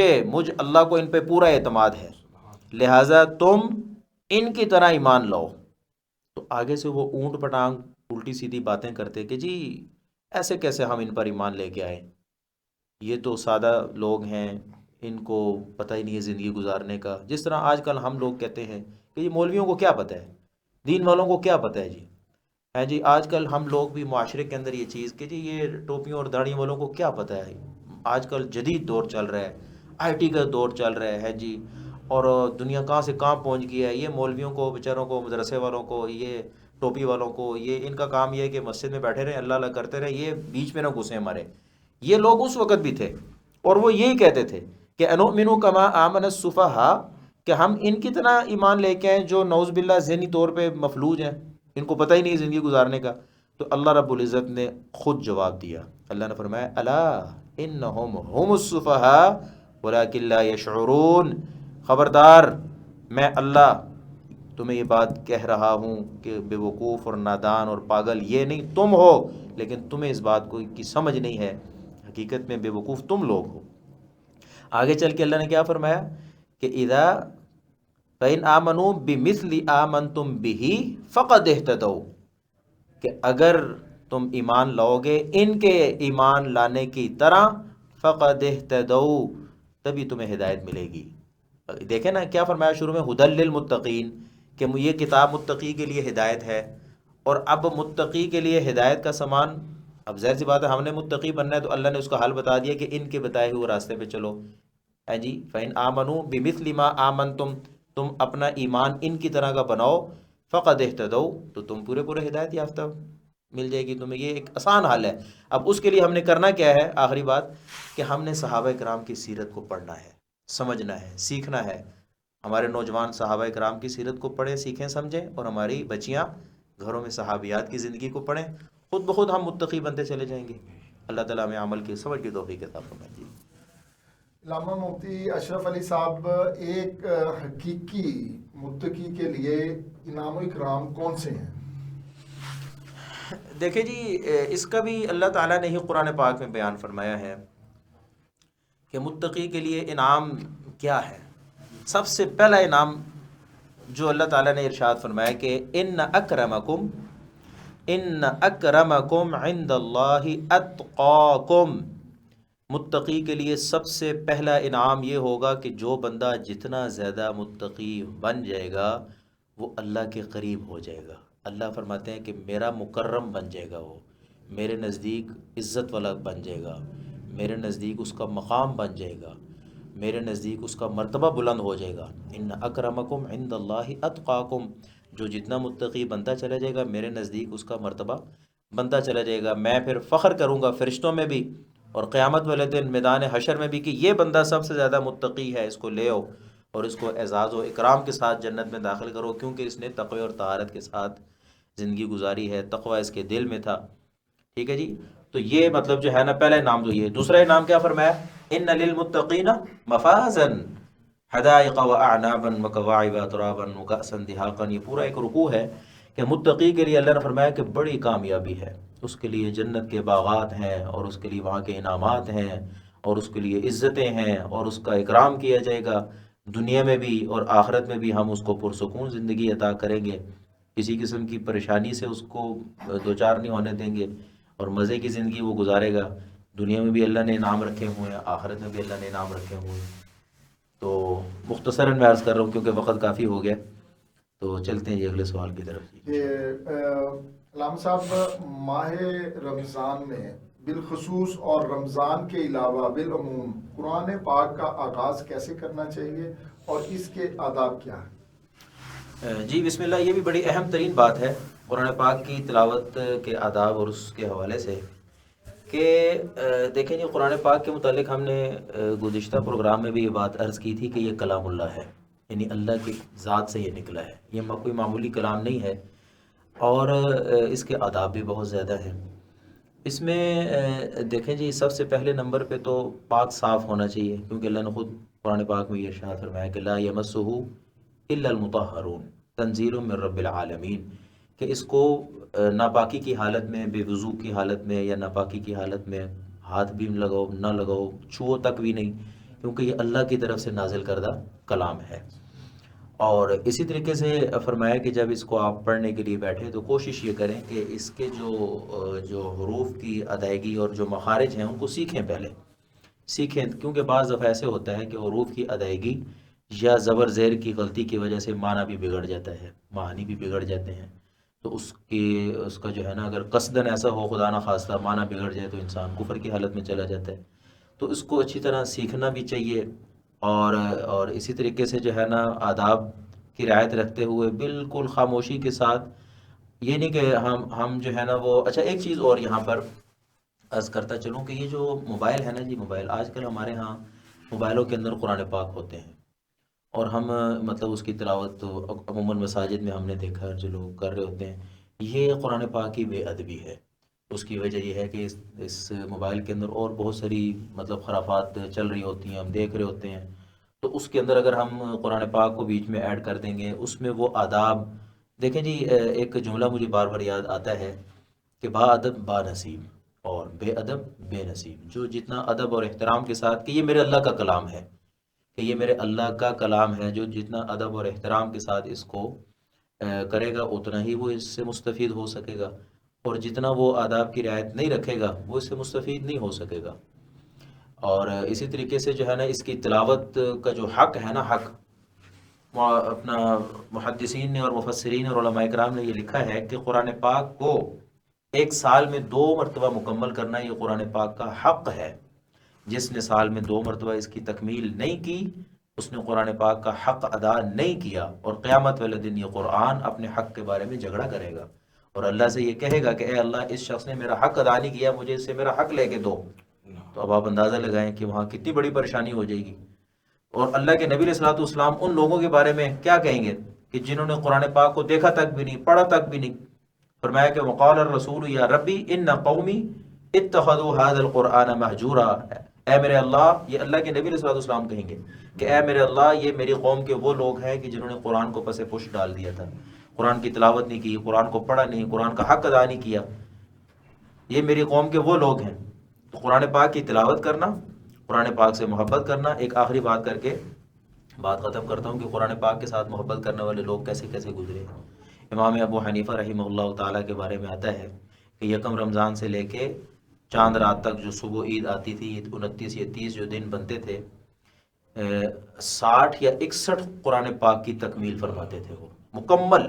اللہ کو ان پہ پورا اعتماد ہے، لہٰذا تم ان کی طرح ایمان لاؤ۔ تو آگے سے وہ اونٹ پٹانگ الٹی سیدھی باتیں کرتے کہ جی ایسے کیسے ہم ان پر ایمان لے کے آئے، یہ تو سادہ لوگ ہیں، ان کو پتہ ہی نہیں ہے زندگی گزارنے کا۔ جس طرح آج کل ہم لوگ کہتے ہیں کہ یہ مولویوں کو کیا پتہ ہے، دین والوں کو کیا پتہ ہے جی، ہے جی۔ آج کل ہم لوگ بھی معاشرے کے اندر یہ چیز کہ جی یہ ٹوپیوں اور داڑھی والوں کو کیا پتہ ہے، آج کل جدید دور چل رہا ہے، آئی ٹی کا دور چل رہا ہے جی، اور دنیا کہاں سے کہاں پہنچ گیا ہے۔ یہ مولویوں کو بیچاروں کو، مدرسے والوں کو، یہ ٹوپی والوں کو، یہ ان کا کام یہ ہے کہ مسجد میں بیٹھے رہیں، اللہ اللہ کرتے رہیں، یہ بیچ میں نہ گھسیں ہمارے۔ یہ لوگ اس وقت بھی تھے اور وہ یہی کہتے تھے کہ انؤمن کما آمن السفہاء، کہ ہم ان کی طرح ایمان لے کے آئیں جو نعوذ باللہ ذہنی طور پہ مفلوج ہیں، ان کو پتہ ہی نہیں زندگی گزارنے کا۔ تو اللہ رب العزت نے خود جواب دیا، اللہ نے فرمایا الا انہم هم السفہاء ولکن لا یشعرون، خبردار میں اللہ تمہیں یہ بات کہہ رہا ہوں کہ بے وقوف اور نادان اور پاگل یہ نہیں تم ہو، لیکن تمہیں اس بات کو کی سمجھ نہیں ہے، حقیقت میں بے وقوف تم لوگ ہو۔ آگے چل کے اللہ نے کیا فرمایا کہ اذا فإن آمنوا بمثل آمنتم به فقد اهتدوا، کہ اگر تم ایمان لاؤ گے ان کے ایمان لانے کی طرح، فقد اهتدوا، تبھی تمہیں ہدایت ملے گی۔ دیکھیں نا کیا فرمایا شروع میں، ھدی للمتقین، کہ یہ کتاب متقی کے لیے ہدایت ہے، اور اب متقی کے لیے ہدایت کا سامان، اب ظاہر سی بات ہے ہم نے متقی بننا ہے تو اللہ نے اس کا حل بتا دیا کہ ان کے بتائے ہوئے راستے پہ چلو، ہے جی۔ فَإِنْ آمَنُوا بِمِثْلِ مَا آمَنْتُمْ، تم اپنا ایمان ان کی طرح کا بناؤ، فَقَدْ اهْتَدَوْا، تو تم پورے پورے ہدایت یافتہ مل جائے گی تمہیں۔ یہ ایک آسان حل ہے۔ اب اس کے لیے ہم نے کرنا کیا ہے، آخری بات، کہ ہم نے صحابہ کرام کی سیرت کو پڑھنا ہے، سمجھنا ہے، سیکھنا ہے۔ ہمارے نوجوان صحابہ کرام کی سیرت کو پڑھیں، سیکھیں، سمجھیں، اور ہماری بچیاں گھروں میں صحابیات کی زندگی کو پڑھیں، خود بخود ہم متقی بنتے چلے جائیں گے۔ اللہ تعالیٰ ہمیں عمل کی سمجھ کی توفیق عطا فرمائے جی۔ علامہ مفتی اشرف علی صاحب، ایک حقیقی متقی کے لیے انعام و اکرام کون سے ہیں؟ دیکھیں جی، اس کا بھی اللہ تعالیٰ نے ہی قرآن پاک میں بیان فرمایا ہے کہ متقی کے لیے انعام کیا ہے۔ سب سے پہلا انعام جو اللہ تعالیٰ نے ارشاد فرمایا کہ ان اکرمکم عند اللہ اتقاکم، متقی کے لیے سب سے پہلا انعام یہ ہوگا کہ جو بندہ جتنا زیادہ متقی بن جائے گا وہ اللہ کے قریب ہو جائے گا۔ اللہ فرماتے ہیں کہ میرا مکرم بن جائے گا، وہ میرے نزدیک عزت والا بن جائے گا، میرے نزدیک اس کا مقام بن جائے گا، میرے نزدیک اس کا مرتبہ بلند ہو جائے گا۔ ان اکرمکم عند اللہ اتقاکم، جو جتنا متقی بنتا چلا جائے گا میرے نزدیک اس کا مرتبہ بنتا چلا جائے گا۔ میں پھر فخر کروں گا فرشتوں میں بھی اور قیامت والے دن میدان حشر میں بھی کہ یہ بندہ سب سے زیادہ متقی ہے، اس کو لے آؤ اور اس کو اعزاز و اکرام کے ساتھ جنت میں داخل کرو، کیونکہ اس نے تقوی اور طہارت کے ساتھ زندگی گزاری ہے، تقوی اس کے دل میں تھا۔ ٹھیک ہے جی، تو یہ مطلب جو ہے نا پہلا انعام تو یہ ہے۔ دوسرا انعام کیا فرمایا، ان للمتقین مفازا حدائق واعنابا وکواعب اترابا وکأسا دہاقا، یہ پورا ایک رکوع ہے کہ متقی کے لیے اللہ نے فرمایا کہ بڑی کامیابی ہے، اس کے لیے جنت کے باغات ہیں، اور اس کے لیے وہاں کے انعامات ہیں، اور اس کے لیے عزتیں ہیں، اور اس کا اکرام کیا جائے گا دنیا میں بھی اور آخرت میں بھی۔ ہم اس کو پرسکون زندگی عطا کریں گے، کسی قسم کی پریشانی سے اس کو دوچار نہیں ہونے دیں گے، اور مزے کی زندگی وہ گزارے گا۔ دنیا میں بھی اللہ نے انعام رکھے ہوئے ہیں، آخرت میں بھی اللہ نے انعام رکھے ہوئے ہیں۔ تو مختصراً میں عرض کر رہا ہوں کیونکہ وقت کافی ہو گیا، تو چلتے ہیں یہ اگلے سوال کی طرف۔ علامہ صاحب، ماہ رمضان میں بالخصوص اور رمضان کے علاوہ بالعموم قرآن پاک کا آغاز کیسے کرنا چاہیے اور اس کے آداب کیا ہیں؟ جی بسم اللہ، یہ بھی بڑی اہم ترین بات ہے قرآن پاک کی تلاوت کے آداب اور اس کے حوالے سے کہ دیکھیں جی، قرآن پاک کے متعلق ہم نے گزشتہ پروگرام میں بھی یہ بات عرض کی تھی کہ یہ کلام اللہ ہے، یعنی اللہ کی ذات سے یہ نکلا ہے، یہ کوئی معمولی کلام نہیں ہے، اور اس کے آداب بھی بہت زیادہ ہیں۔ اس میں دیکھیں جی، سب سے پہلے نمبر پہ تو پاک صاف ہونا چاہیے، کیونکہ اللہ نے خود قرآن پاک میں یہ ارشاد فرمایا کہ لا یمسہ الا المطہرون تنزیل من رب العالمین، کہ اس کو ناپاکی کی حالت میں، بے وضو کی حالت میں یا ناپاکی کی حالت میں ہاتھ بھی لگاؤ نہ لگاؤ، چھو تک بھی نہیں، کیونکہ یہ اللہ کی طرف سے نازل کردہ کلام ہے۔ اور اسی طریقے سے فرمایا کہ جب اس کو آپ پڑھنے کے لیے بیٹھے تو کوشش یہ کریں کہ اس کے جو حروف کی ادائیگی اور جو مخارج ہیں ان کو سیکھیں، پہلے سیکھیں، کیونکہ بعض دفعہ ایسے ہوتا ہے کہ حروف کی ادائیگی یا زبر زیر کی غلطی کی وجہ سے معنی بھی بگڑ جاتا ہے، معانی بھی بگڑ جاتے ہیں۔ تو اس کا جو ہے نا، اگر قصدن ایسا ہو خدا نہ خواستہ معنی بگڑ جائے تو انسان کفر کی حالت میں چلا جاتا ہے۔ تو اس کو اچھی طرح سیکھنا بھی چاہیے، اور اسی طریقے سے جو ہے نا آداب کی رعایت رکھتے ہوئے بالکل خاموشی کے ساتھ، یہ نہیں کہ ہم جو ہے نا وہ اچھا ایک چیز اور یہاں پر عرض کرتا چلوں کہ یہ جو موبائل ہے نا جی، موبائل آج کل ہمارے ہاں موبائلوں کے اندر قرآن پاک ہوتے ہیں، اور ہم مطلب اس کی تلاوت تو عموماً مساجد میں ہم نے دیکھا جو لوگ کر رہے ہوتے ہیں، یہ قرآن پاک کی بے ادبی ہے۔ اس کی وجہ یہ ہے کہ اس موبائل کے اندر اور بہت ساری مطلب خرافات چل رہی ہوتی ہیں، ہم دیکھ رہے ہوتے ہیں۔ تو اس کے اندر اگر ہم قرآن پاک کو بیچ میں ایڈ کر دیں گے، اس میں وہ آداب دیکھیں جی، ایک جملہ مجھے بار بار یاد آتا ہے کہ با ادب با نصیب اور بے ادب بے نصیب۔ جو جتنا ادب اور احترام کے ساتھ کہ یہ میرے اللہ کا کلام ہے، کہ یہ میرے اللہ کا کلام ہے، جو جتنا ادب اور احترام کے ساتھ اس کو کرے گا اتنا ہی وہ اس سے مستفید ہو سکے گا، اور جتنا وہ آداب کی رعایت نہیں رکھے گا وہ اس سے مستفید نہیں ہو سکے گا۔ اور اسی طریقے سے جو ہے نا اس کی تلاوت کا جو حق ہے نا، حق اپنا محدثین نے اور مفسرین اور علماء کرام نے یہ لکھا ہے کہ قرآن پاک کو ایک سال میں 2 مرتبہ مکمل کرنا یہ قرآن پاک کا حق ہے۔ جس نے سال میں 2 مرتبہ اس کی تکمیل نہیں کی اس نے قرآن پاک کا حق ادا نہیں کیا، اور قیامت والے دن یہ قرآن اپنے حق کے بارے میں جھگڑا کرے گا اور اللہ سے یہ کہے گا کہ اے اللہ، اس شخص نے میرا حق ادا نہیں کیا، مجھے اس سے میرا حق لے کے دو۔ تو اب آپ اندازہ لگائیں کہ وہاں کتنی بڑی پریشانی ہو جائے گی۔ اور اللہ کے نبی علیہ الصلوۃ والسلام ان لوگوں کے بارے میں کیا کہیں گے کہ جنہوں نے قرآن پاک کو دیکھا تک بھی نہیں، پڑھا تک بھی نہیں۔ فرمایا کہ وقال الرسول یا ربی ان قومی اتخذوا هذا القرآن مہجورا، اے میرے اللہ، یہ اللہ کے نبی علیہ الصلوۃ والسلام کہیں گے کہ اے میرے اللہ، یہ میری قوم کے وہ لوگ ہیں کہ جنہوں نے قرآن کو پس پش ڈال دیا تھا، قرآن کی تلاوت نہیں کی، قرآن کو پڑھا نہیں، قرآن کا حق ادا نہیں کیا، یہ میری قوم کے وہ لوگ ہیں۔ تو قرآن پاک کی تلاوت کرنا، قرآن پاک سے محبت کرنا۔ ایک آخری بات کر کے بات ختم کرتا ہوں کہ قرآن پاک کے ساتھ محبت کرنے والے لوگ کیسے کیسے گزرے۔ امام ابو حنیفہ رحمہ اللہ تعالیٰ کے بارے میں آتا ہے کہ یکم رمضان سے لے کے چاند رات تک جو صبح عید آتی تھی، 29 یا 30 جو دن بنتے تھے، 60 یا 61 قرآن پاک کی تکمیل فرماتے تھے وہ مکمل۔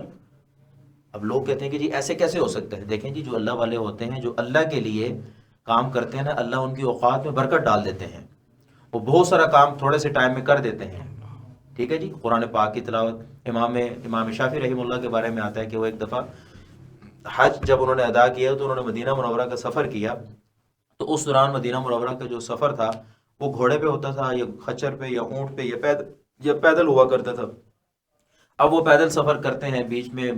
اب لوگ کہتے ہیں کہ جی ایسے کیسے ہو سکتا ہے؟ دیکھیں جی، جو اللہ والے ہوتے ہیں، جو اللہ کے لیے کام کرتے ہیں نا، اللہ ان کی اوقات میں برکت ڈال دیتے ہیں، وہ بہت سارا کام تھوڑے سے ٹائم میں کر دیتے ہیں۔ ٹھیک ہے جی، قرآن پاک کی تلاوت۔ امام شافعی رحمہ اللہ کے بارے میں آتا ہے کہ وہ ایک دفعہ حج جب انہوں نے ادا کیا تو انہوں نے مدینہ منورہ کا سفر کیا، تو اس دوران مدینہ منورہ کا جو سفر تھا وہ گھوڑے پہ ہوتا تھا یا خچر پہ یا اونٹ پہ یا پیدل ہوا کرتا تھا۔ اب وہ پیدل سفر کرتے ہیں، بیچ میں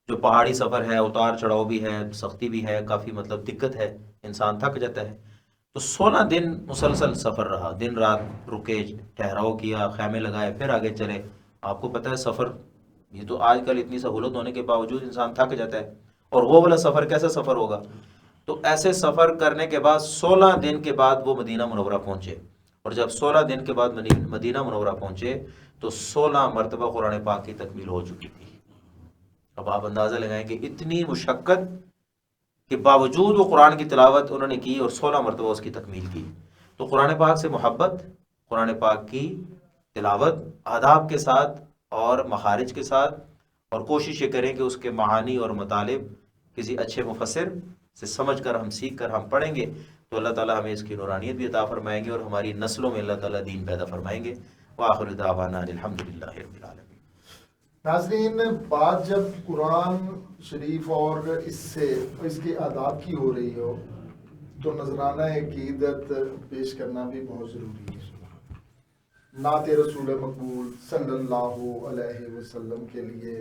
جو پہاڑی سفر ہے، اتار چڑھاؤ بھی ہے، سختی بھی ہے، کافی مطلب دقت ہے، انسان تھک جاتا ہے۔ تو 16 دن مسلسل سفر رہا، دن رات رکے، ٹھہراؤ کیا، خیمے لگائے، پھر آگے چلے۔ آپ کو پتہ ہے سفر، یہ تو آج کل اتنی سہولت ہونے کے باوجود انسان تھک جاتا ہے، اور وہ والا سفر کیسا سفر ہوگا؟ تو ایسے سفر کرنے کے بعد 16 دن کے بعد وہ مدینہ منورہ پہنچے، اور جب 16 دن کے بعد مدینہ منورہ پہنچے تو 16 مرتبہ قرآن پاک کی تکمیل ہو چکی تھی۔ اب آپ اندازہ لگائیں کہ اتنی مشقت کے باوجود وہ قرآن کی تلاوت انہوں نے کی اور 16 مرتبہ اس کی تکمیل کی۔ تو قرآن پاک سے محبت، قرآن پاک کی تلاوت آداب کے ساتھ اور مخارج کے ساتھ، اور کوشش یہ کریں کہ اس کے معانی اور مطالب کسی اچھے مفسر سے سمجھ کر ہم سیکھ کر ہم پڑھیں گے تو اللہ تعالیٰ ہمیں اس کی نورانیت بھی عطا فرمائیں گے اور ہماری نسلوں میں اللہ تعالیٰ دین پیدا فرمائیں گے۔ وآخر دعوانا الحمدللہ رب العالمین۔ ناظرین، بات جب قرآن شریف اور اس کے آداب کی ہو رہی ہو تو نذرانہ عقیدت پیش کرنا بھی بہت ضروری ہے۔ نعت رسول مقبول صلی اللہ علیہ وسلم کے لیے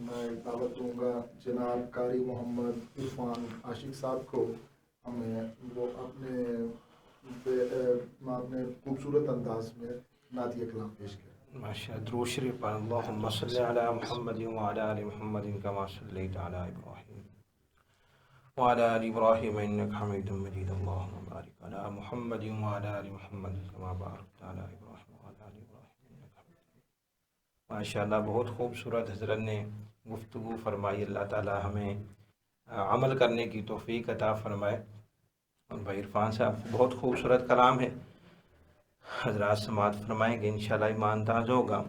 میں دعوت دوں گا جناب قاری محمد عرفان عاشق صاحب کو، ہمیں وہ اپنے خوبصورت انداز میں نعتیہ کلام پیش کریں۔ ماشاء درود شریف پر اللہم صلی علی محمد وعلی آل محمد کما صلیت علی ابراہیم وعلى آل إبراهيم إنك حميد مجيد اللهم بارك على محمد وعلى آل محمد كما باركت على إبراهيم وعلى آل إبراهيم إنك حميد مجيد. ماشاءاللہ بہت خوبصورت حضرت نے گفتگو فرمائی. اللہ تعالی ہمیں عمل کرنے کی توفیق عطا فرمائے. اور بھائی عرفان صاحب بہت خوبصورت کلام ہے، حضرات سماعت فرمائیں گے انشاءاللہ ایمان تاز ہوگا.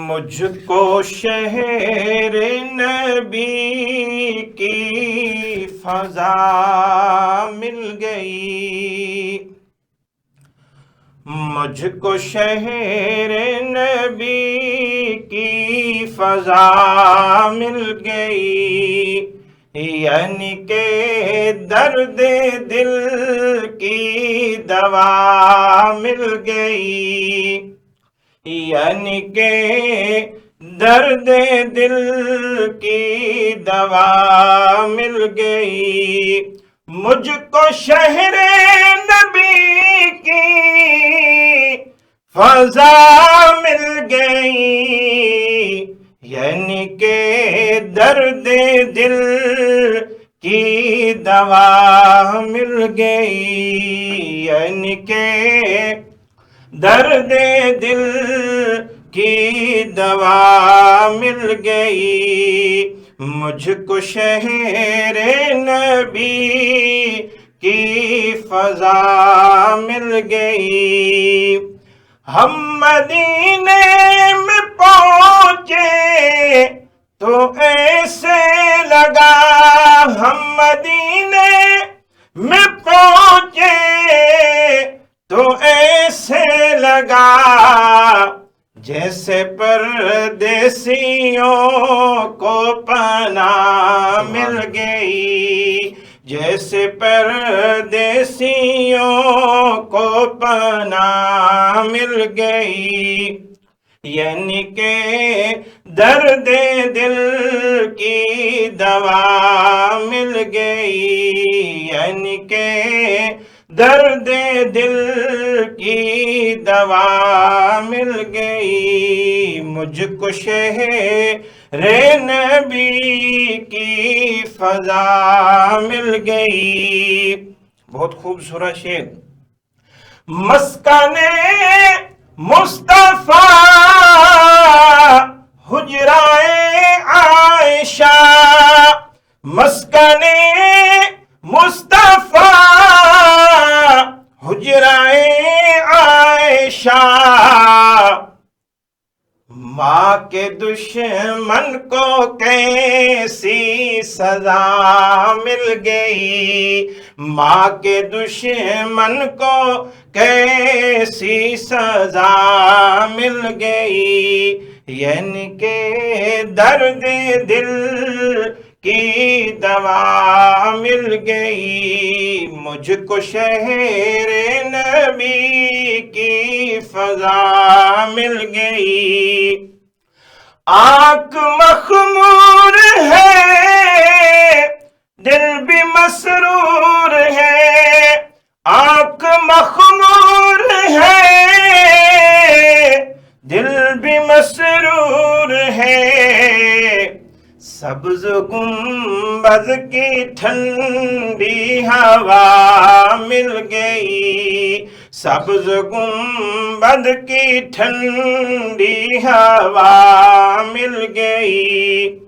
مجھ کو شہر نبی کی فضا مل گئی، مجھ کو شہر نبی کی فضا مل گئی، یعنی کہ درد دل کی دوا مل گئی، یعنی کہ درد دل کی دوا مل گئی. مجھ کو شہر نبی کی فضا مل گئی، یعنی کہ درد دل کی دوا مل گئی، یعنی کہ درد دل کی دوا مل گئی. مجھ کو شہر نبی کی فضا مل گئی. ہم مدینے میں پہنچے تو ایسے لگا، ہم مدینے میں پہنچے تو ایسے لگا جیسے پردیسیوں کو پناہ مل گئی، جیسے پردیسیوں کو پناہ مل گئی، یعنی کہ درد دل کی دوا مل گئی، یعنی کہ درد دل کی دوا مل گئی. مجھ کو شہر نبی کی فضا مل گئی. بہت خوبصورت شعر. مسکن مصطفیٰ حجرائے عائشہ، مسکن مصطفیٰ حجرائے عائشہ، ماں کے دشمن کو کیسی سزا مل گئی، ماں کے دشمن کو کیسی سزا مل گئی، یعنی کہ درد دل کی دوا مل گئی. مجھ کو شہر نبی کی فضا مل گئی. آنکھ مخمور ہے دل بھی مسرور ہے، آنکھ مخمور ہے دل بھی مسرور ہے، سبز گنبد کی ٹھنڈی ہوا مل گئی، سبز گنبد کی ٹھنڈی ہوا مل گئی،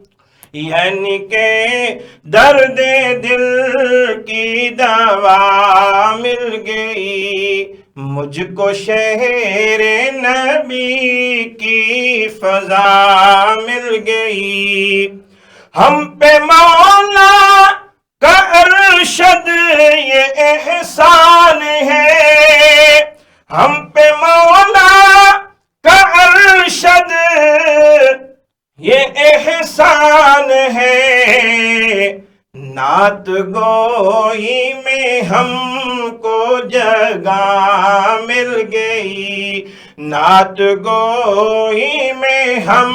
یعنی کہ درد دل کی دوا مل گئی. مجھ کو شہر نبی کی فضا مل گئی. ہم پہ مولا کا ارشد یہ احسان ہے، ہم پہ مولا کا ارشد یہ احسان ہے، نعت گوئی میں ہم کو جگہ مل گئی، نعت گوئی میں ہم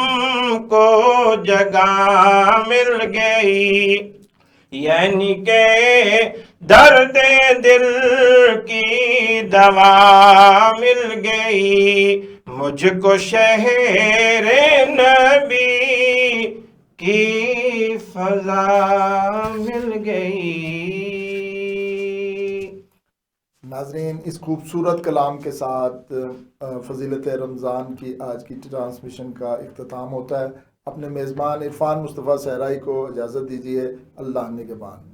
کو جگہ مل گئی، یعنی کہ درد دل کی دوا مل گئی. مجھ کو شہر نبی کی فضا مل گئی. ناظرین، اس خوبصورت کلام کے ساتھ فضیلت رمضان کی آج کی ٹرانسمیشن کا اختتام ہوتا ہے. اپنے میزبان عرفان مصطفیٰ صحرائی کو اجازت دیجیے. اللہ نگہبان.